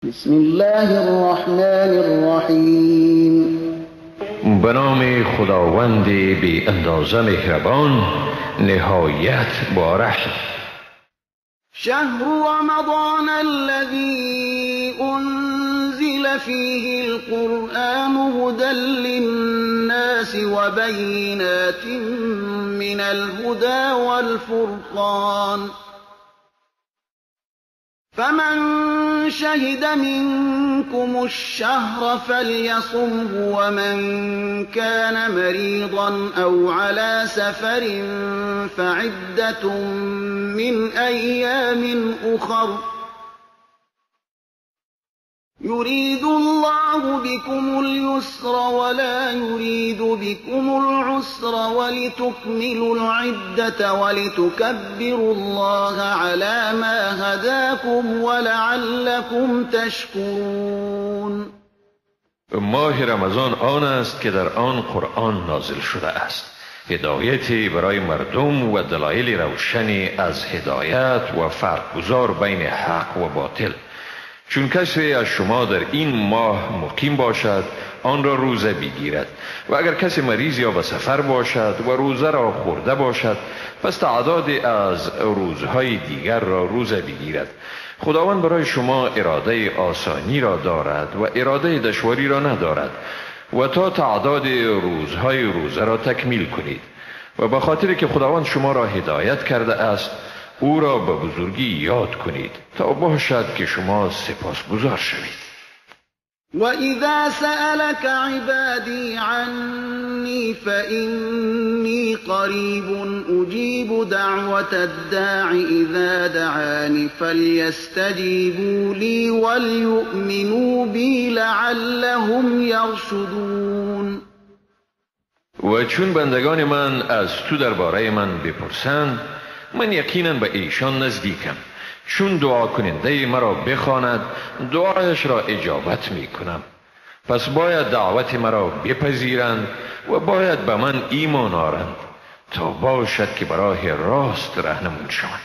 بسم الله الرحمن الرحیم. به نام خداوند بی اندازه مهربان نهایت باره. شهر رمضان الذي أنزل فيه القرآن هدى للناس وبينات من الهدى والفرقان، فمن شهد منكم الشهر فليصمه، ومن كان مريضا أو على سفر فعدة من أيام أخر، يريد الله بكم اليسر ولا يريد بكم العسر ولتكملوا العدة ولتكبروا الله على ما هداكم ولعلكم تشكرون. ماه رمضان آن است که در آن قرآن نازل شده است، هدایتی برای مردم و دلایل روشنی از هدایت و فرق گذار بین حق و باطل. چون کسی از شما در این ماه مقیم باشد آن را روزه بگیرد، و اگر کسی مریض یا به سفر باشد و روزه را خورده باشد پس تعداد از روزهای دیگر را روزه بگیرد. خداوند برای شما اراده آسانی را دارد و اراده دشواری را ندارد، و تا تعداد روزهای روزه را تکمیل کنید. و به خاطر که خداوند شما را هدایت کرده است او را به بزرگی یاد کنید تا باشد که شما سپاسگزار شوید. وَإِذَا سَأَلَكَ عِبَادِي عَنِّي فَإِنِّي قَرِيبٌ أُجِيبُ دَعْوَةَ الدَّاعِ إِذَا دَعَانِ فَلْيَسْتَجِيبُوا لِي وَلْيُؤْمِنُوا بِي لَعَلَّهُمْ يَرْشُدُونَ. و چون بندگان من از تو درباره من بپرسند من یقینا به ایشان نزدیکم. چون دعا کننده مرا بخواند دعایش را اجابت می کنم. پس باید دعوت مرا بپذیرند و باید به من ایمان آورند تا باشد که به راه راست راهنمون شوند.